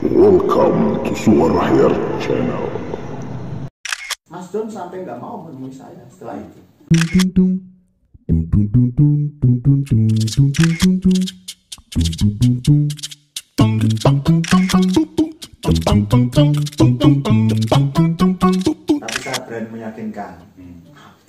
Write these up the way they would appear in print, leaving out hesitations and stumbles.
Welcome to Suara Hair Channel. Mas Don sampai nggak mau menemui saya setelah itu. Tapi saya berani meyakinkan. HP.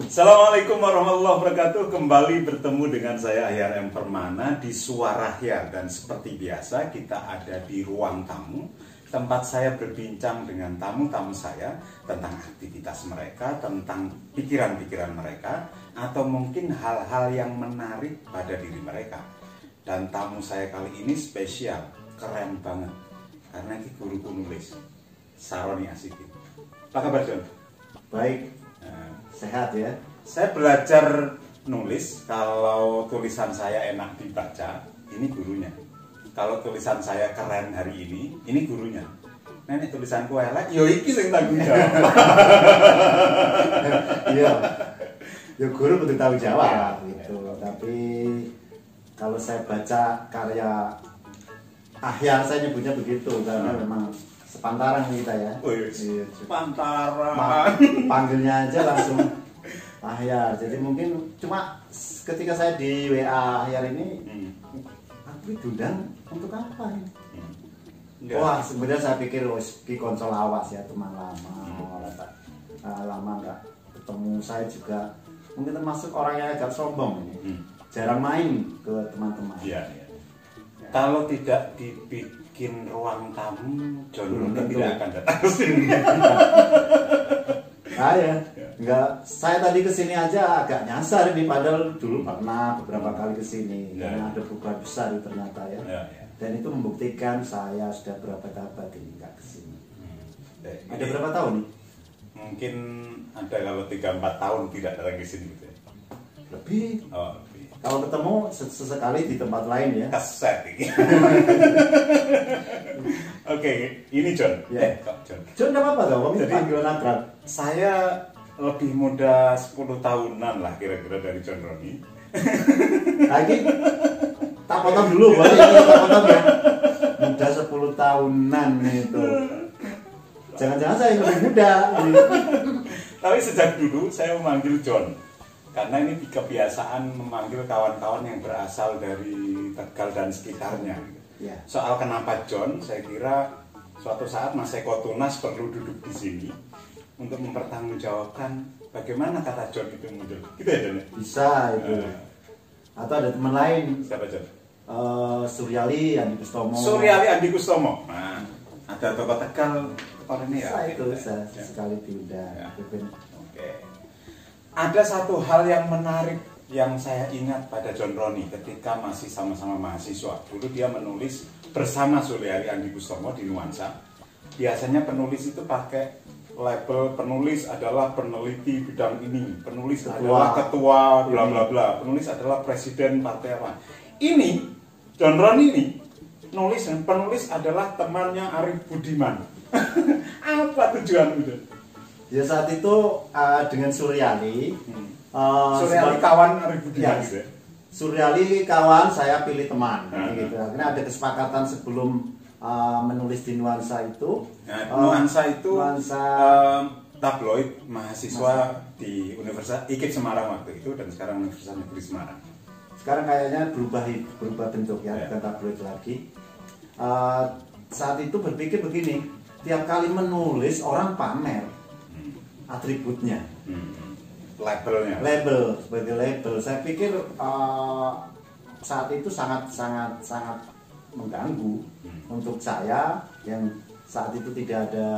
Assalamualaikum warahmatullahi wabarakatuh. Kembali bertemu dengan saya Ahyar M. Permana di Suara Hair. Dan seperti biasa kita ada di ruang tamu, tempat saya berbincang dengan tamu-tamu saya tentang aktivitas mereka, tentang pikiran-pikiran mereka, atau mungkin hal-hal yang menarik pada diri mereka. Dan tamu saya kali ini spesial, keren banget, karena ini guruku nulis, Saroni Asikin. Apa kabar, John? Baik, sehat ya. Saya belajar nulis, kalau tulisan saya enak dibaca, ini gurunya. Kalau tulisan saya keren hari ini gurunya. Nah, ini tulisanku elek, yo iki sing tanggung jawab. Iya, ya guru betul tahu jawab gitu. Tapi kalau saya baca karya Ahyar, saya nyebutnya begitu karena memang sepantaran kita ya. Oh iya, sepantaran. Panggilnya aja langsung Ahyar. Jadi mungkin cuma ketika saya di WA Ahyar ini, aku diundang untuk apa ini? Wah, sebenarnya saya pikir di konsol awas ya, teman lama, lama nggak ketemu. Saya juga mungkin termasuk orang yang agak sombong ini, jarang main ke teman-teman. Iya. Kalau tidak dibikin ruang tamu, John mungkin tidak akan datang ke sini. Enggak, saya tadi kesini aja agak nyasar ini, padahal dulu pernah beberapa kali kesini karena ada perubahan besar ternyata ya. Dan itu membuktikan saya sudah berapa tahun ini nggak kesini. Ada berapa tahun nih? Mungkin ada kalau 3-4 tahun tidak datang ke sini gitu ya. Lebih. Oh, lebih. Kalau ketemu sesekali di tempat lain ya. Keset ini. Oke, ini John. Ya. John. John enggak apa-apa dong, kamu Jadi panggilan akrab. Saya lebih muda 10 tahunan lah kira-kira dari John Roni. Lagi tak potong dulu, boleh ini tak potong ya. Muda 10 tahunan itu. Jangan-jangan saya yang lebih muda. Tapi sejak dulu saya memanggil John, karena ini kebiasaan memanggil kawan-kawan yang berasal dari Tegal dan sekitarnya. Ya. Soal kenapa John, saya kira suatu saat Mas Eko Tunas perlu duduk di sini untuk mempertanggungjawabkan bagaimana kata John itu muncul. Gitu ya, John? Bisa itu. Atau ada teman lain. Siapa, John? Suryali Andi Kustomo. Suryali Andi Kustomo. Nah, ada tokoh Tegal orang ini ya. Itu bisa sekali diundang. Ya. Oke. Ada satu hal yang menarik yang saya ingat pada John Roni ketika masih sama-sama mahasiswa. Dulu dia menulis bersama Suryali Andi Kustomo di Nuansa. Biasanya penulis itu pakai label penulis adalah peneliti bidang ini, penulis adalah ketua bla bla bla, penulis adalah presiden partai apa. Ini John Roni ini nulis dan penulis adalah temannya Arif Budiman. Apa tujuan itu? Ya saat itu dengan Suryali. Suryali kawan Arif Budiman gitu ya? Suryali kawan, saya pilih teman. Gitu. Akhirnya ada kesepakatan sebelum menulis di Nuansa itu. Nuansa itu tabloid mahasiswa di Universitas IKIP Semarang waktu itu, dan sekarang Universitas Negeri Semarang. Sekarang kayaknya berubah bentuk ya, bukan tabloid lagi. Saat itu berpikir begini, tiap kali menulis orang pamer atributnya, label sebagai label. Saya pikir saat itu sangat mengganggu untuk saya yang saat itu tidak ada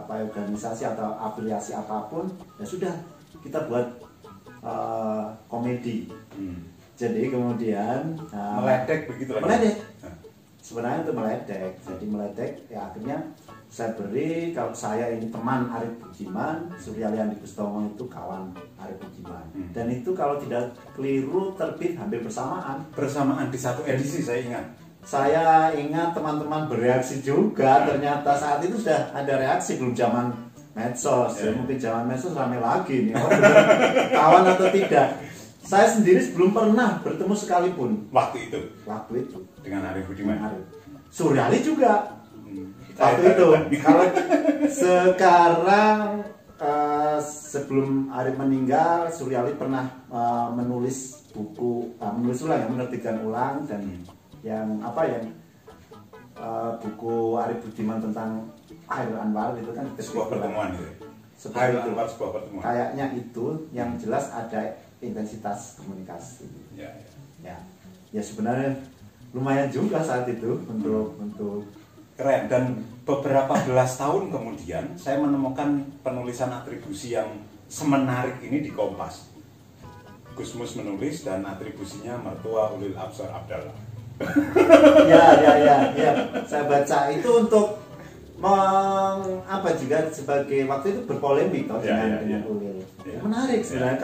organisasi atau afiliasi apapun. Ya sudah, kita buat komedi. Jadi kemudian meledek begitu lagi. Meledek. Sebenarnya itu meledek. Jadi meledek ya akhirnya saya beri, kalau saya ini teman Arif Budiman, Suryali Andi Kustomo itu kawan Arif Budiman. Dan itu kalau tidak keliru terbit hampir bersamaan. Bersamaan di satu edisi saya ingat. saya ingat teman-teman bereaksi juga. Ternyata saat itu sudah ada reaksi, belum zaman medsos. Ya, mungkin zaman medsos ramai lagi nih. Oh, benar kawan atau tidak? Saya sendiri belum pernah bertemu sekalipun. Waktu itu dengan Arif Budiman. Suryali juga. Waktu itu. Kalau sekarang sebelum Arif meninggal, Suryali pernah menulis buku, menulis ulang, yang menerbitkan ulang, dan yang buku Arif Budiman tentang Hairil Anwar itu kan sebuah pertemuan itu. Seperti itu. Sebuah pertemuan. Kayaknya itu yang jelas ada intensitas komunikasi. Ya sebenarnya lumayan juga saat itu untuk keren. Dan beberapa belas tahun kemudian saya menemukan penulisan atribusi yang semenarik ini di Kompas. Gusmus menulis dan atribusinya mertua Ulil Absar Abdallah. ya saya baca itu untuk juga sebagai waktu itu berpolemik dengan Ulil. Menarik sebenarnya.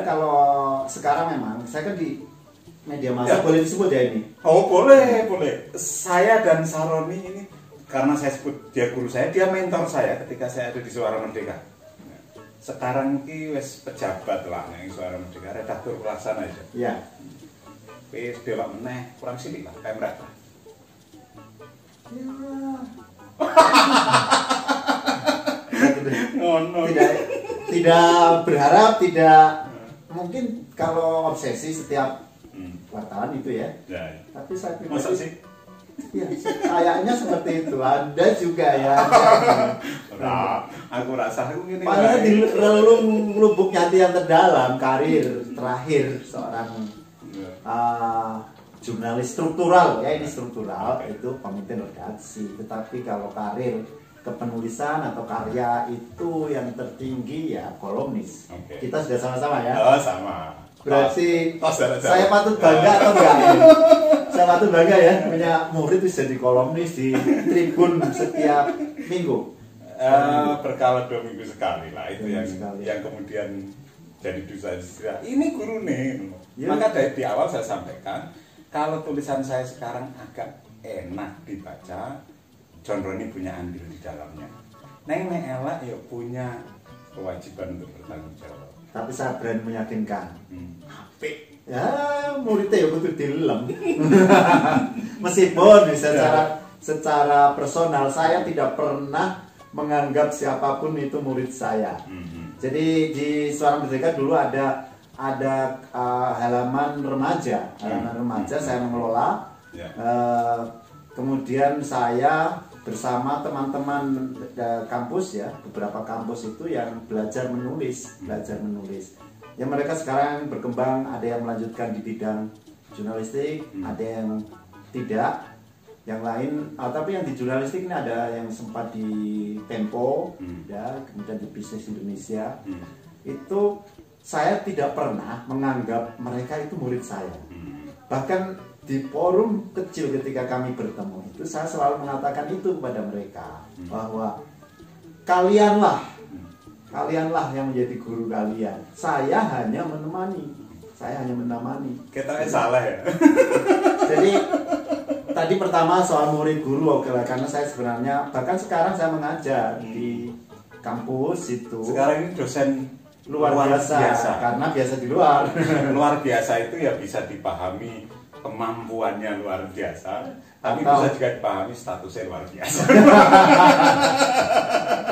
Kalau sekarang memang saya kan di media massa boleh disebut ya ini. Oh boleh. Saya dan Saroni ini, karena saya sebut dia guru saya, dia mentor saya ketika saya ada di Suara Merdeka. Sekarang ini wes pejabat lah yang Suara Merdeka, redaktur pelaksana aja. Iya. Wes belok meneh kurang sini lah, pemret lah. Tidak berharap, tidak mungkin kalau obsesi setiap wartawan itu ya. Tapi saya masa sih? Ya, kayaknya seperti itu. Anda juga ya. Aku rasa aku gini. Padahal di relung lubuk hati yang terdalam, karir terakhir seorang jurnalis struktural, ya ini struktural, itu pemimpin redaksi. Tetapi kalau karir kepenulisan atau karya itu yang tertinggi ya kolumnis. Kita sudah sama-sama ya. Oh, sama. Berarti saya patut bangga atau enggak ya? Saya patut bangga ya punya murid bisa jadi kolumnis di Tribun setiap minggu. Berkala 2 minggu sekali lah itu yang kemudian jadi dosa istilah. Ini guru nih. Maka dari di awal saya sampaikan kalau tulisan saya sekarang agak enak dibaca, John Roni punya andil di dalamnya. Neng elak ya punya kewajiban untuk bertanggung jawab. Tapi saya berani meyakinkan, apik. Ya muridnya ya betul dilem. Meskipun secara personal saya tidak pernah menganggap siapapun itu murid saya. Jadi di Suara Merdeka dulu ada halaman remaja, saya mengelola. Kemudian saya bersama teman-teman kampus ya, beberapa kampus itu yang belajar menulis. Ya mereka sekarang berkembang, ada yang melanjutkan di bidang jurnalistik, ada yang tidak, yang lain. Tapi yang di jurnalistik ini ada yang sempat di Tempo, ya, kemudian di Bisnis Indonesia. Itu saya tidak pernah menganggap mereka itu murid saya. Bahkan di forum kecil ketika kami bertemu itu saya selalu mengatakan itu kepada mereka, bahwa kalianlah yang menjadi guru kalian. Saya hanya menemani. Kita salah ya. Jadi tadi pertama soal murid guru, oke lah, karena saya sebenarnya bahkan sekarang saya mengajar di kampus itu. Sekarang ini dosen luar biasa karena biasa di luar. Luar biasa itu ya bisa dipahami kemampuannya luar biasa, tapi bisa juga dipahami statusnya luar biasa.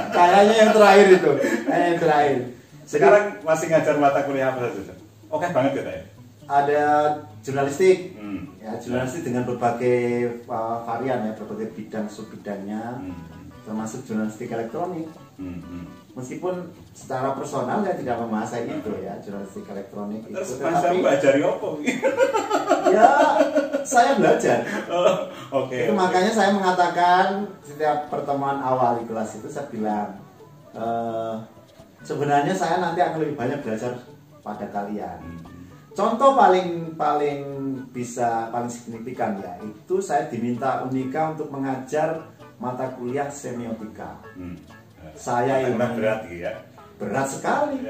Kayaknya yang terakhir itu, Sekarang masih ngajar mata kuliah apa saja? Oke banget ya, Teh? Ada jurnalistik, ya jurnalistik dengan berbagai varian ya, berbagai bidang sub-bidangnya, termasuk jurnalistik elektronik. Meskipun secara personal saya tidak menguasai itu ya, jurnalistik elektronik. Terus masa belajar apa? Ya saya belajar. Oke. Itu makanya saya mengatakan setiap pertemuan awal di kelas itu saya bilang, sebenarnya saya nanti akan lebih banyak belajar pada kalian. Contoh paling signifikan ya, itu saya diminta Unika untuk mengajar mata kuliah semiotika. Saya ini berat sekali.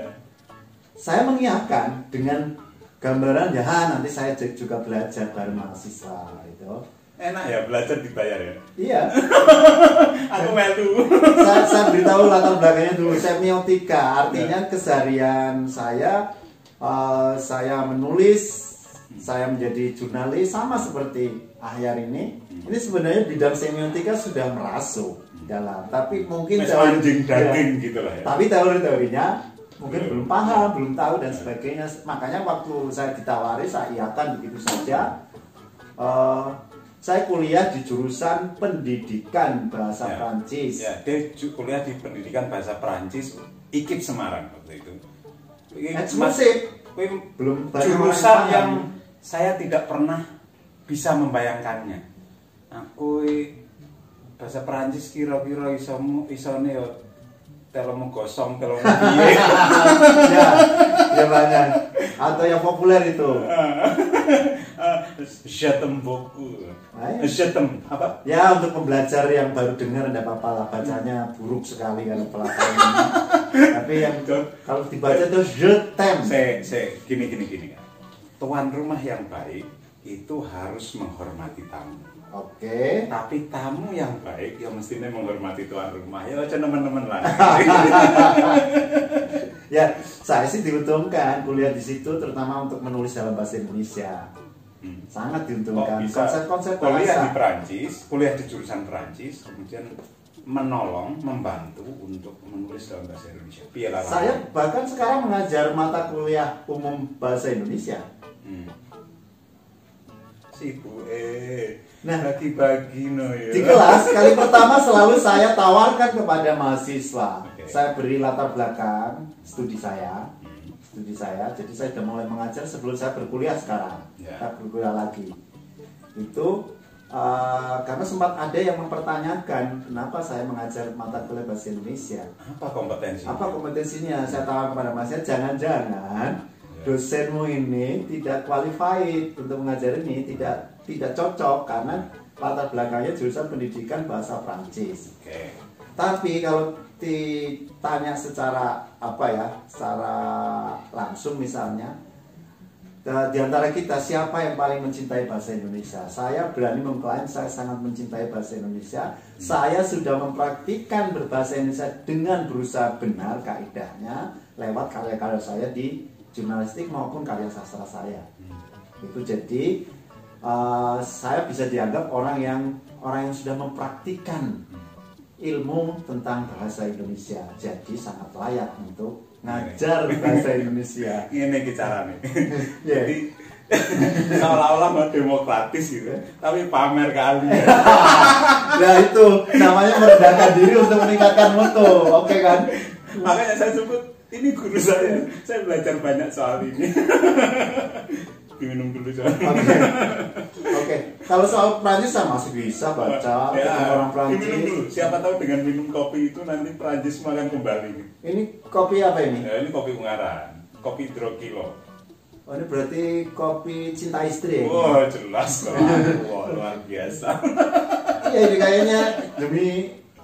Saya mengiyakan dengan gambaran ya nanti saya juga belajar bareng mahasiswa itu. Enak ya belajar dibayar ya. Iya. Aku melu. Saya beritahu latar belakangnya dulu. Semiotika artinya keseharian saya menulis, saya menjadi jurnalis sama seperti Ahyar ini. Ini sebenarnya bidang semiotika sudah merasuk dalam, tapi mungkin anjing daging gitu lah ya. Tapi teori-teorinya mungkin belum paham, belum tahu dan sebagainya. Makanya waktu saya ditawari, saya iakan begitu saja. Saya kuliah di jurusan pendidikan bahasa Prancis. Ya, dia kuliah di pendidikan bahasa Prancis IKIP Semarang waktu itu. Eksklusif. Belum jurusan yang saya tidak pernah bisa membayangkannya. Aku bahasa Prancis kira-kira isone yo telemu gosong telemu piye. Ya banyak. Atau yang populer itu. Jetem buku. Jetem apa? Ya untuk pembelajar yang baru dengar tidak apa-apa lah, bacanya buruk sekali kalau pelafalan. Tapi yang kalau dibaca itu jetem. Gini. Tuan rumah yang baik itu harus menghormati tamu. Oke. Tapi tamu yang baik ya mestinya menghormati tuan rumah. Ya aja teman-teman lah. Ya, saya sih diuntungkan kuliah di situ terutama untuk menulis dalam bahasa Indonesia. Sangat diuntungkan. Konsep-konsep kuliah di Perancis, kuliah di jurusan Perancis, kemudian menolong, membantu untuk menulis dalam bahasa Indonesia. Saya bahkan sekarang mengajar mata kuliah umum bahasa Indonesia. Sibuk bagi-bagi no ya. Di kelas kali pertama selalu saya tawarkan kepada mahasiswa. Saya beri latar belakang studi saya. Jadi saya sudah mulai mengajar sebelum saya berkuliah sekarang. Saya berkuliah lagi. Itu karena sempat ada yang mempertanyakan kenapa saya mengajar mata kuliah bahasa Indonesia. Apa kompetensinya? Saya tawarkan kepada mahasiswa, jangan-jangan dosenmu ini tidak qualified untuk mengajar ini, tidak cocok karena latar belakangnya jurusan pendidikan bahasa Prancis. Tapi kalau ditanya secara secara langsung misalnya, di antara kita siapa yang paling mencintai bahasa Indonesia? Saya berani mengklaim saya sangat mencintai bahasa Indonesia. Saya sudah mempraktikkan berbahasa Indonesia dengan berusaha benar kaidahnya lewat karya-karya saya di jurnalistik maupun karya sastra saya. Itu jadi saya bisa dianggap orang yang sudah mempraktikkan ilmu tentang bahasa Indonesia, jadi sangat layak untuk ngajar bahasa Indonesia. Ini cara nih. Jadi seolah-olah mau demokratis gitu, tapi pamer kali. Nah itu namanya merendahkan diri untuk meningkatkan mutu, oke kan? Makanya saya sebut ini guru saya belajar banyak soal ini. Diminum dulu soalnya. Oke. Kalau soal Prancis saya masih bisa baca orang Prancis. Diminum dulu. Siapa tahu dengan minum kopi itu nanti Prancis akan kembali. Ini kopi apa ini? Ya, ini kopi Ungaran, kopi Drogilo. Oh ini berarti kopi cinta istri ya? Wah jelas loh. Wah luar biasa. Iya ini kayaknya demi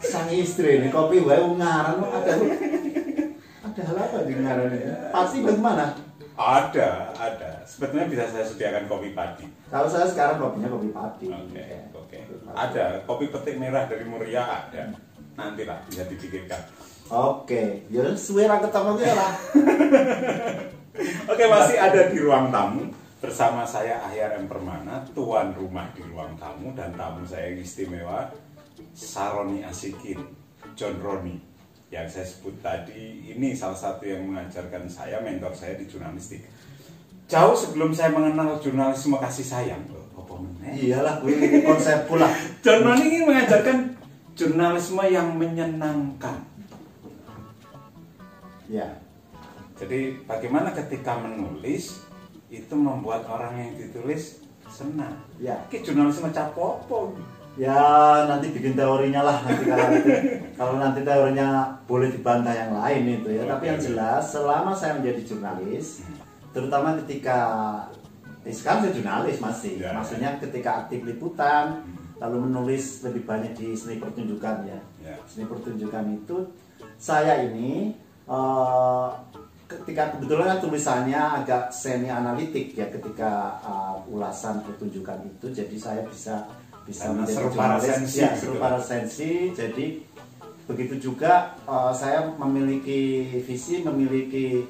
sang istri ini kopi Ungaran ada hal apa di Ungaran ini? Pasti bagaimana? Ada. Sebetulnya bisa saya sediakan kopi padi. Kalau saya sekarang kopinya kopi padi. Oke. Ada kopi petik merah dari Muria ada. Nantilah bisa dipikirkan. Oke, ya suwe ra ketemu ki lah. Oke, masih ada di ruang tamu bersama saya Ahyar M. Permana, tuan rumah di ruang tamu dan tamu saya yang istimewa Saroni Asikin, John Roni. Yang saya sebut tadi ini salah satu yang mengajarkan saya, mentor saya di jurnalistik. Jauh sebelum saya mengenal jurnalisme kasih sayang, iyalah, ini konsep pula. John Roni ini mengajarkan jurnalisme yang menyenangkan. Ya. Jadi bagaimana ketika menulis itu membuat orang yang ditulis senang. Ya. Ki jurnalisme capopo. Ya nanti bikin teorinya lah nanti kalau nanti teorinya boleh dibantah yang lain itu ya. Tapi yang jelas selama saya menjadi jurnalis, terutama ketika sekarang saya jurnalis masih, maksudnya ketika aktif liputan, lalu menulis lebih banyak di seni pertunjukan ya. Seni pertunjukan itu saya ini ketika kebetulan tulisannya agak semi analitik ya ketika ulasan pertunjukan itu, jadi saya bisa menjadi jurnalis ya, seru para sensi. Jadi begitu juga saya memiliki visi, memiliki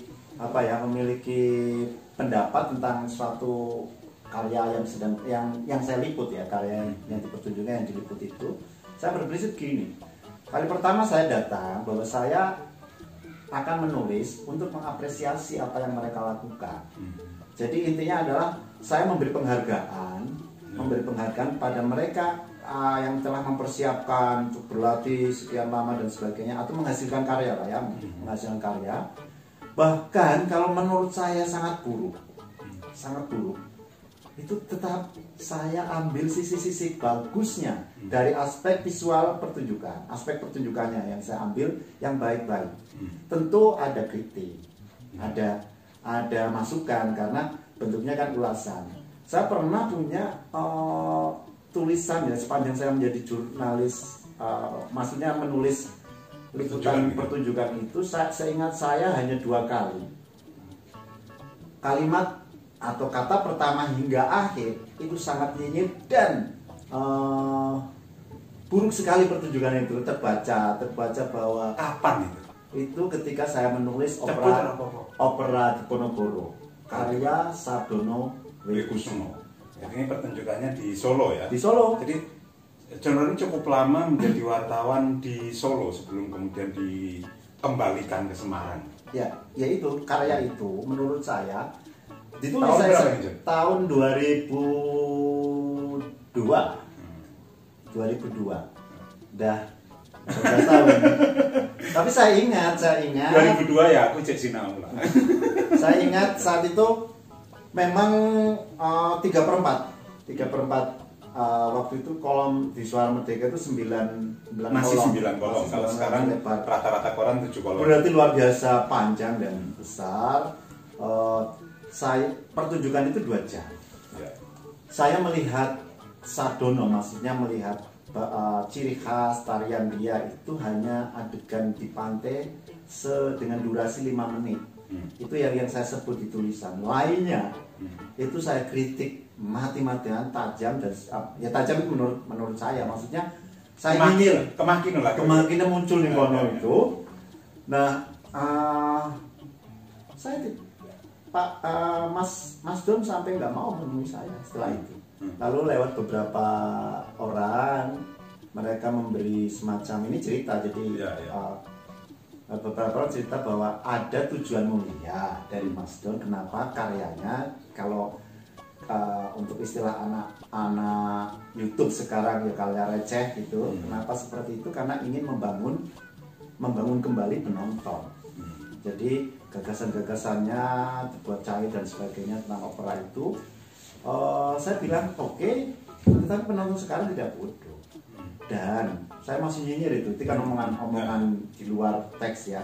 pendapat tentang suatu karya yang saya liput ya, karya yang dipertunjukkan, yang diliput itu. Saya berprinsip gini, kali pertama saya datang bahwa saya akan menulis untuk mengapresiasi apa yang mereka lakukan. Jadi intinya adalah saya memberi penghargaan pada mereka yang telah mempersiapkan untuk berlatih sekian lama dan sebagainya, atau menghasilkan karya lah ya, menghasilkan karya. Bahkan kalau menurut saya sangat buruk, itu tetap saya ambil sisi-sisi bagusnya dari aspek visual pertunjukan, aspek pertunjukannya yang saya ambil yang baik-baik. Tentu ada kritik, ada masukan karena bentuknya kan ulasan. Saya pernah punya tulisan ya sepanjang saya menjadi jurnalis, maksudnya menulis liputan pertunjukan itu, saya ingat saya hanya 2 kali. Kalimat atau kata pertama hingga akhir itu sangat nyinyir dan buruk sekali pertunjukan itu. Terbaca bahwa kapan itu ketika saya menulis opera Diponegoro karya Sardono Wikusumo. Jadi ini pertunjukannya di Solo ya. Di Solo. Jadi John Ronny cukup lama menjadi wartawan di Solo sebelum kemudian dikembalikan ke Semarang. Ya itu karya itu menurut saya ditulis saya tahun 2002. Dah 12 tahun. Tapi saya ingat 2002 ya, aku cek sinau lah. Saya ingat saat itu memang 3/4 waktu itu kolom di Suara Merdeka itu 9 masih kolom. 9 kolom. Kalau sekarang rata-rata koran 7 kolom. Berarti luar biasa panjang dan besar. Pertunjukan itu 2 jam. Ya. Saya melihat Sardono, maksudnya melihat ciri khas tarian dia itu hanya adegan di pantai dengan durasi 5 menit. Itu yang saya sebut di tulisan. Lainnya itu saya kritik mati-matian, tajam dan ya tajam itu menurut saya, maksudnya saya ingin kemakinan muncul di kono itu. Nah, saya Mas Don sampai nggak mau menemui saya setelah itu. Lalu lewat beberapa orang, mereka memberi semacam ini cerita. Jadi beberapa orang cerita bahwa ada tujuan mulia dari Mas Don. Kenapa karyanya, kalau untuk istilah anak YouTube sekarang ya karya receh gitu. Kenapa seperti itu? Karena ingin membangun kembali penonton. Jadi gagasan-gagasannya dibuat cair dan sebagainya tentang opera itu, saya bilang oke, tetapi penonton sekarang tidak bodoh. Dan saya masih nyinyir itu kan omongan di luar teks ya.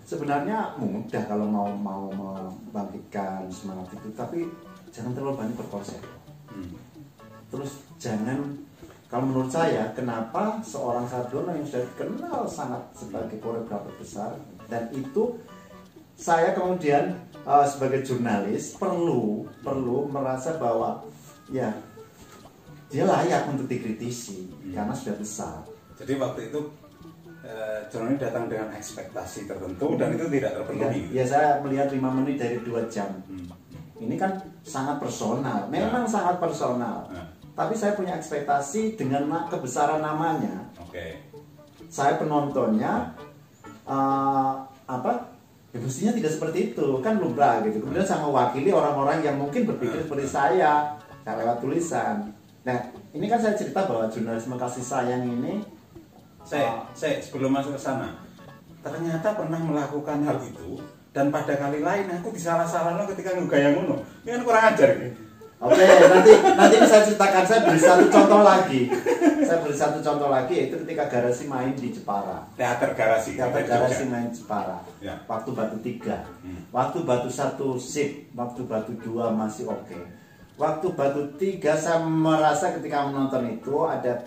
Sebenarnya mudah kalau mau membangkitkan semangat itu, tapi jangan terlalu banyak berkonsep. Terus jangan, kalau menurut saya, kenapa seorang Sardono yang sudah dikenal sangat sebagai koreografer besar, dan itu saya kemudian sebagai jurnalis perlu merasa bahwa ya dia layak untuk dikritisi karena sudah besar. Jadi waktu itu John Ronny datang dengan ekspektasi tertentu dan itu tidak terpenuhi. Ya saya melihat 5 menit dari 2 jam. Ini kan sangat personal, memang sangat personal. Tapi saya punya ekspektasi dengan kebesaran namanya. Saya penontonnya ya mestinya tidak seperti itu, kan lumrah gitu. Kemudian saya mewakili orang-orang yang mungkin berpikir seperti saya lewat tulisan. Nah, ini kan saya cerita bahwa jurnalisme kasih sayang ini, saya sebelum masuk ke sana, ternyata pernah melakukan hal itu, dan pada kali lain aku disalah-salahkan ketika ngegaya ngono. Ini kan kurang ajar gitu. Oke, nanti ini saya ceritakan. Saya beri satu contoh lagi, yaitu ketika Garasi main di Jepara. Teater Garasi main di Jepara. Ya. Waktu Batu 3, waktu Batu 1 sip, waktu Batu 2 masih oke. Waktu Batu 3 saya merasa ketika menonton itu ada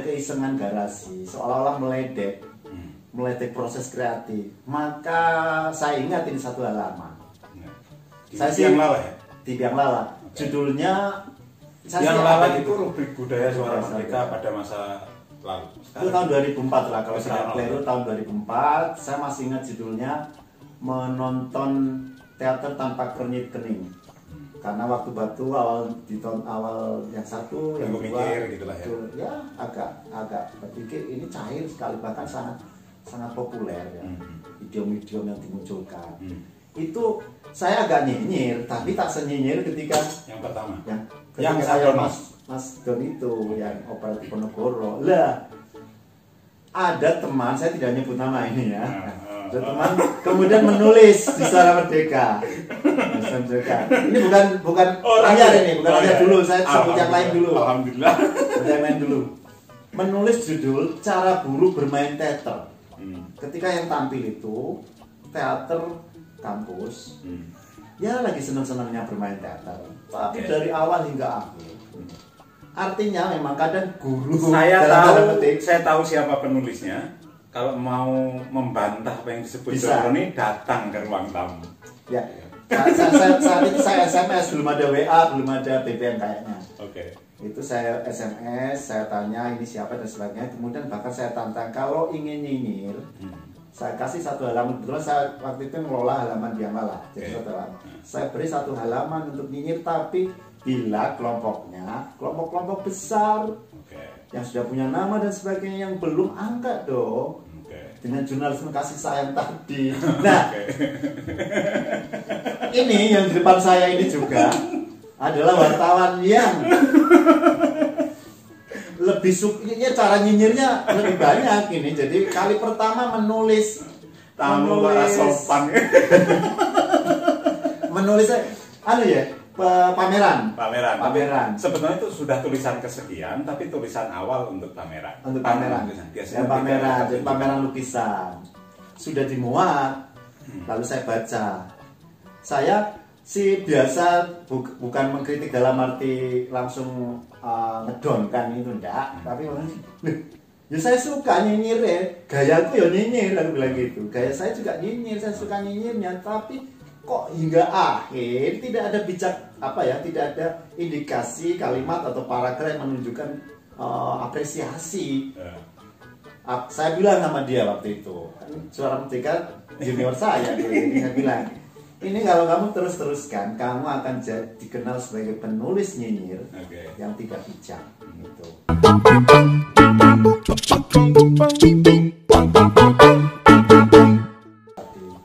keisengan Garasi, seolah-olah meledek. melihat proses kreatif, maka saya ingat ini satu halaman. Di Biang Lala ya? Di Biang Lala. Judulnya Biang Lala itu rubrik budaya Suara Merdeka pada masa lalu. Itu tahun 2004 lah, kalau saya itu tahun 2004. Saya masih ingat judulnya Menonton Teater Tanpa Kernyit Kening. Karena waktu batu awal di tahun awal yang satu, yang kedua gitu lah ya. Ya agak berpikir ini cair sekali, bahkan sangat populer ya. Idiom-idiom yang dimunculkan. Itu saya agak nyinyir, tapi tak senyinyir ketika yang pertama. Yang saya Mas Don itu yang Opera Diponegoro. Lah, ada teman, saya tidak nyebut nama ini ya. Ada teman kemudian menulis di Suara Merdeka. Ini bukan Anyar ini, bukan Anyar dulu, saya sebut yang lain dulu. Alhamdulillah. Yang lain dulu. Menulis judul Cara Guru Bermain Teater. Ketika yang tampil itu teater kampus. Ya lagi senang-senangnya bermain teater. Tapi dari awal hingga akhir. Artinya memang kadang guru saya tahu siapa penulisnya. Kalau mau membantah apa yang disebut Johnroni, datang ke ruang tamu. Ya. Saat itu saya SMS, belum ada WA, belum ada BBM kayaknya. Oke. Itu saya SMS, saya tanya ini siapa dan sebagainya. Kemudian bahkan saya tantang kalau ingin nyinyir, saya kasih satu halaman. Kebetulan saya waktu itu mengelola halaman Biang Lala. Jadi saya beri satu halaman untuk nyinyir, tapi bila kelompoknya kelompok besar yang sudah punya nama dan sebagainya, yang belum angkat dong dengan jurnalisme kasih sayang tadi. Nah, ini yang di depan saya ini juga adalah wartawan yang lebih sukanya cara nyinyirnya lebih banyak ini. Jadi kali pertama menulis pameran. Sebetulnya itu sudah tulisan kesekian, tapi tulisan awal untuk pameran. Untuk pameran. Biasanya pameran lukisan sudah dimuat. Lalu saya baca. Saya sih biasa bukan mengkritik dalam arti langsung ngedonkan itu enggak, tapi ya saya suka nyinyir ya. Gayaku ya nyinyir, aku bilang gitu. Gaya saya juga nyinyir, saya suka nyinyirnya, tapi kok hingga akhir tidak ada tidak ada indikasi kalimat atau paragraf yang menunjukkan apresiasi. Saya bilang sama dia waktu itu, kan Suara Merdeka junior saya, saya bilang, ini kalau kamu teruskan, kamu akan dikenal sebagai penulis nyinyir yang tidak bijak. Gitu.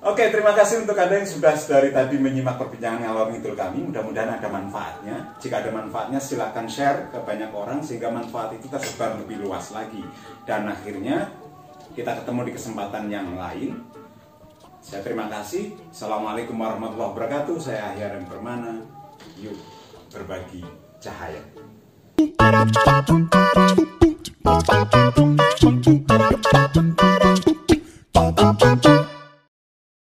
Oke, terima kasih untuk Anda yang sudah dari tadi menyimak perbincangan ngalor ngidul kami. Mudah-mudahan ada manfaatnya. Jika ada manfaatnya, silakan share ke banyak orang sehingga manfaat itu tersebar lebih luas lagi. Dan akhirnya kita ketemu di kesempatan yang lain. Saya terima kasih. Assalamualaikum warahmatullahi wabarakatuh. Saya Ahyar Permana. Yuk berbagi cahaya.